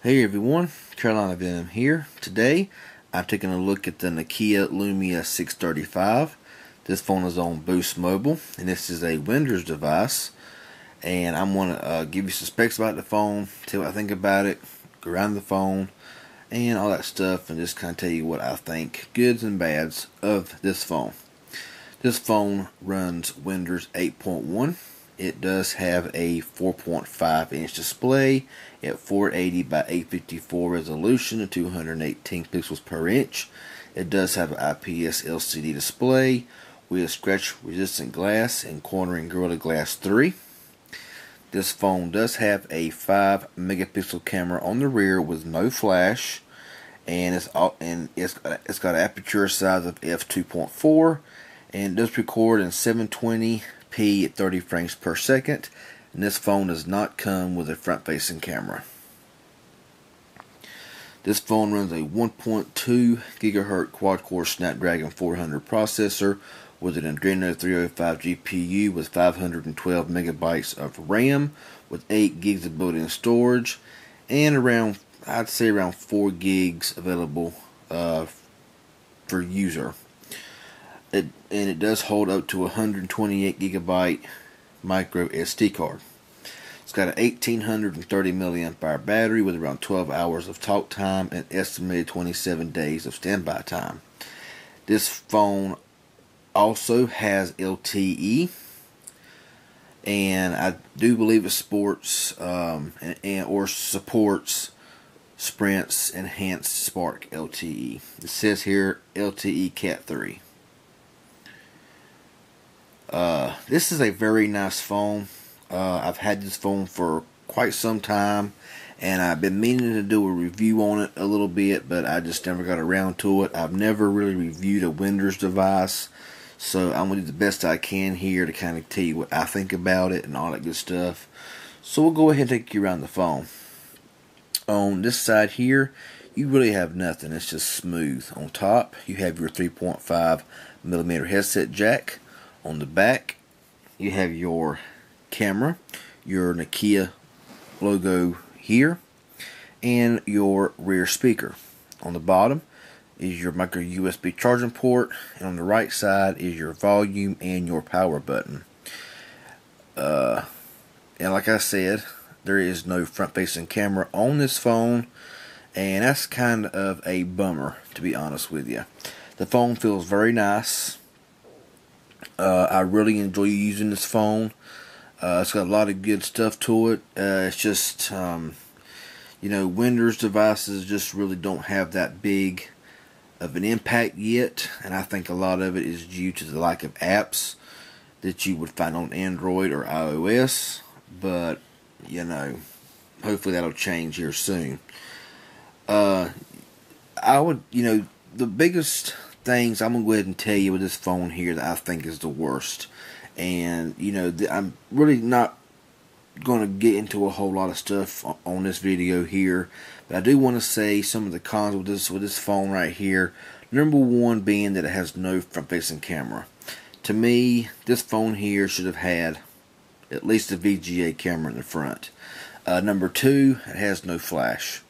Hey everyone, Carolina Venom here. Today, I'm taking a look at the Nokia Lumia 635. This phone is on Boost Mobile, and this is a Windows device. And I'm going to give you some specs about the phone, tell you what I think about it, go around the phone, and all that stuff, and just kind of tell you what I think, goods and bads, of this phone. This phone runs Windows 8.1. It does have a 4.5 inch display at 480 by 854 resolution and 218 pixels per inch. It does have an IPS LCD display with scratch resistant glass and cornering Gorilla Glass 3. This phone does have a 5 megapixel camera on the rear with no flash, and it's got an aperture size of f2.4, and it does record in 720p at 30 frames per second. And this phone does not come with a front-facing camera. This phone runs a 1.2 GHz quad-core Snapdragon 400 processor with an Adreno 305 GPU with 512 megabytes of RAM with 8 gigs of built-in storage, and I'd say around 4 gigs available for user. It does hold up to 128 gigabyte micro SD card. It's got an 1830 milliamp hour battery with around 12 hours of talk time and estimated 27 days of standby time. This phone also has LTE, and I do believe it supports or supports Sprint's Enhanced Spark LTE. It says here LTE Cat 3. This is a very nice phone. I've had this phone for quite some time, and I've been meaning to do a review on it a little bit, but I just never got around to it. I've never really reviewed a Windows device, so I'm going to do the best I can here to kind of tell you what I think about it and all that good stuff. So we'll go ahead and take you around the phone. On this side here, you really have nothing. It's just smooth. On top, you have your 3.5mm headset jack. On the back, you have your camera, your Nokia logo here, and your rear speaker. On the bottom is your micro USB charging port, and on the right side is your volume and your power button. And like I said, there is no front-facing camera on this phone, and that's kind of a bummer, to be honest with you. The phone feels very nice. I really enjoy using this phone. It's got a lot of good stuff to it. It's just, Windows devices just really don't have that big of an impact yet, and I think a lot of it is due to the lack of apps that you would find on Android or iOS. But hopefully that'll change here soon. The biggest things I'm going to go ahead and tell you with this phone here that I think is the worst. And, I'm really not going to get into a whole lot of stuff on this video here. But I do want to say some of the cons with this phone right here. Number one being that it has no front-facing camera. To me, this phone here should have had at least a VGA camera in the front. Number two, it has no flash.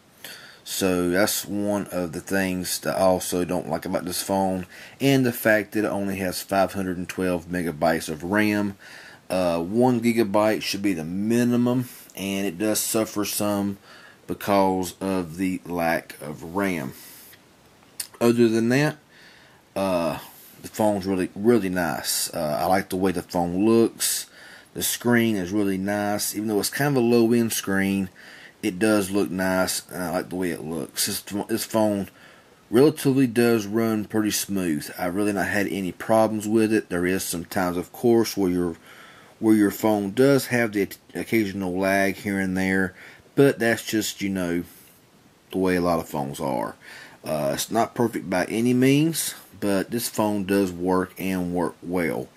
So that's one of the things that I also don't like about this phone, and the fact that it only has 512 megabytes of RAM. 1 gigabyte should be the minimum, and it does suffer some because of the lack of RAM. Other than that, the phone's really nice. I like the way the phone looks. The screen is really nice, even though it's kind of a low-end screen. It does look nice, and I like the way it looks. This phone relatively does run pretty smooth. I've really not had any problems with it. There is some times, of course, where your phone does have the occasional lag here and there, but that's just, the way a lot of phones are. It's not perfect by any means, but this phone does work and work well.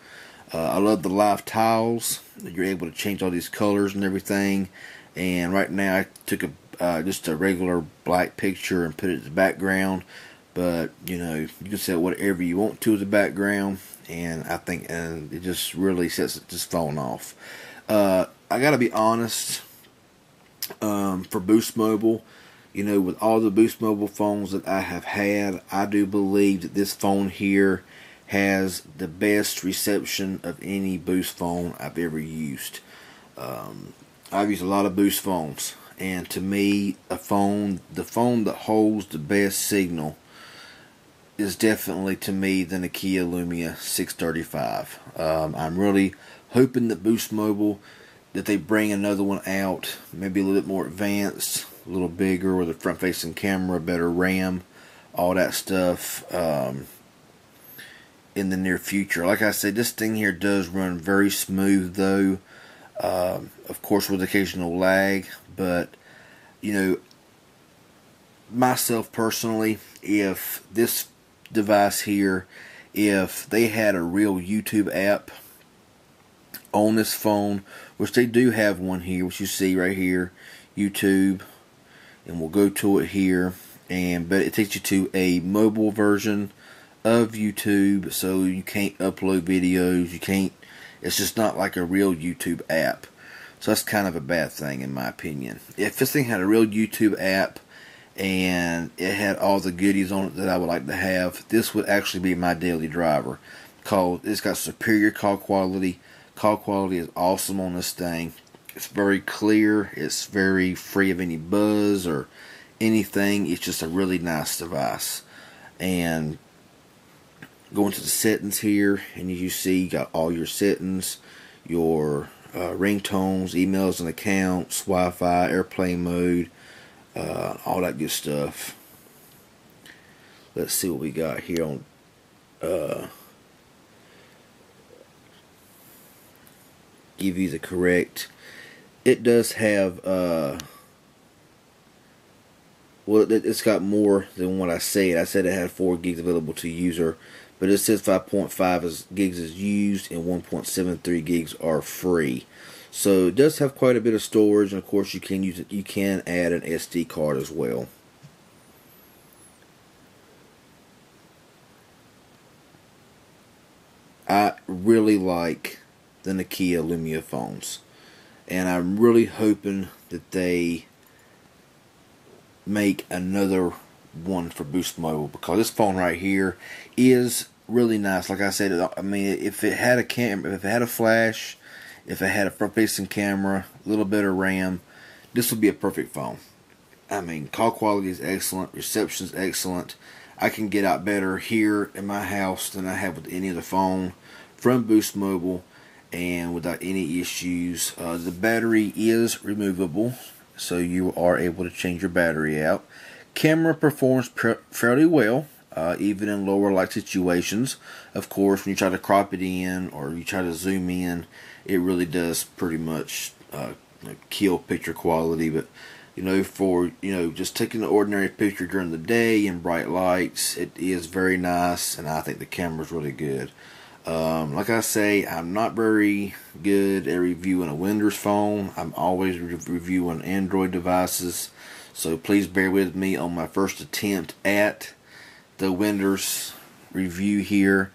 I love the live tiles. You're able to change all these colors and everything. And right now I took just a regular black picture and put it as the background. But, you can set whatever you want to as a background. And I think it just really sets this phone off. I got to be honest, for Boost Mobile, You know, with all the Boost Mobile phones that I have had, I do believe that this phone here has the best reception of any Boost phone I've ever used. I've used a lot of Boost phones, and to me, the phone that holds the best signal is definitely, to me, the Nokia Lumia 635. I'm really hoping that Boost Mobile, that they bring another one out, maybe a little bit more advanced, a little bigger, with a front-facing camera, better RAM, all that stuff, in the near future. Like I said, this thing here does run very smooth, though. Of course, with occasional lag, but you know, myself personally, if this device here, if they had a real YouTube app on this phone, which they do have one here, which you see right here, YouTube, and we'll go to it here, but it takes you to a mobile version of YouTube, so you can't upload videos, it's just not like a real YouTube app. So that's kind of a bad thing, in my opinion. If this thing had a real YouTube app and it had all the goodies on it that I would like to have, this would actually be my daily driver. It's got superior call quality. Call quality is awesome on this thing. It's very clear. It's very free of any buzz or anything. It's just a really nice device. And going to the settings here, and as you see, you got all your settings, your ringtones, emails and accounts, Wi-Fi, airplane mode, all that good stuff. Let's see what we got here on give you the correct. It does have well, it's got more than what I said. I said it had 4 gigs available to user, but it says 5.5 gigs is used and 1.73 gigs are free. So it does have quite a bit of storage, and of course you can use it. You can add an SD card as well. I really like the Nokia Lumia phones, and I'm really hoping that they make another one for Boost Mobile, because this phone right here is really nice. Like I said, I mean, if it had a camera, if it had a flash, if it had a front-facing camera, a little bit of RAM, this would be a perfect phone. I mean, call quality is excellent, reception is excellent. I can get out better here in my house than I have with any other phone from Boost Mobile, and without any issues. The battery is removable, so you are able to change your battery out. Camera performs fairly well, even in lower light situations. Of course, when you try to crop it in or you try to zoom in, it really does pretty much kill picture quality. But you know, for just taking an ordinary picture during the day in bright lights, it is very nice, and I think the camera is really good. Like I say, I'm not very good at reviewing a Windows phone. I'm always reviewing Android devices, so please bear with me on my first attempt at the Windows review here.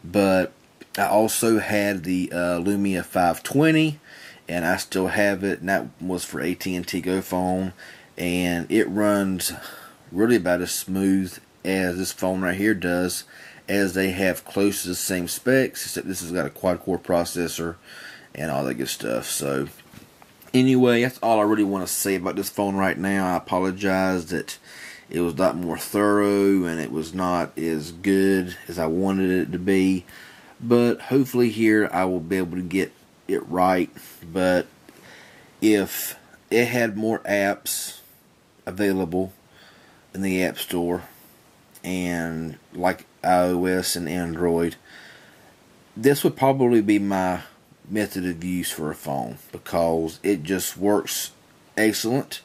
But I also had the Lumia 520, and I still have it, and that was for AT&T Go phone, and it runs really about as smooth as this phone right here does, as they have close to the same specs, except this has got a quad-core processor and all that good stuff. So anyway, that's all I really want to say about this phone right now. I apologize that it was not more thorough and it was not as good as I wanted it to be, but hopefully here I will be able to get it right. But if it had more apps available in the App Store, and like iOS and Android, this would probably be my method of use for a phone, because it just works excellent,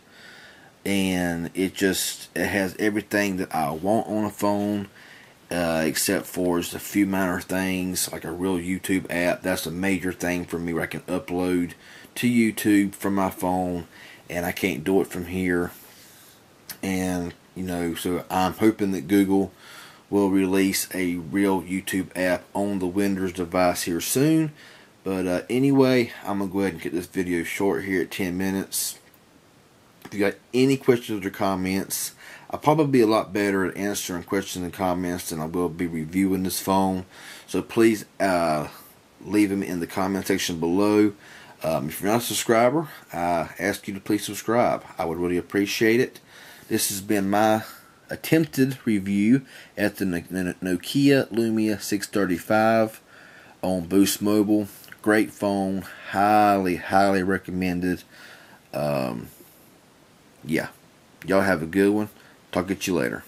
and it has everything that I want on a phone, except for just a few minor things like a real YouTube app. That's a major thing for me, where I can upload to YouTube from my phone, and I can't do it from here. And so I'm hoping that Google will release a real YouTube app on the Windows device here soon. But anyway, I'm going to go ahead and get this video short here at 10 minutes. If you got any questions or comments, I'll probably be a lot better at answering questions and comments than I will be reviewing this phone. So please leave them in the comment section below. If you're not a subscriber, I ask you to please subscribe. I would really appreciate it. This has been my attempted review at the Nokia Lumia 635 on Boost Mobile. Great phone. Highly, highly recommended. Yeah. Y'all have a good one. Talk to you later.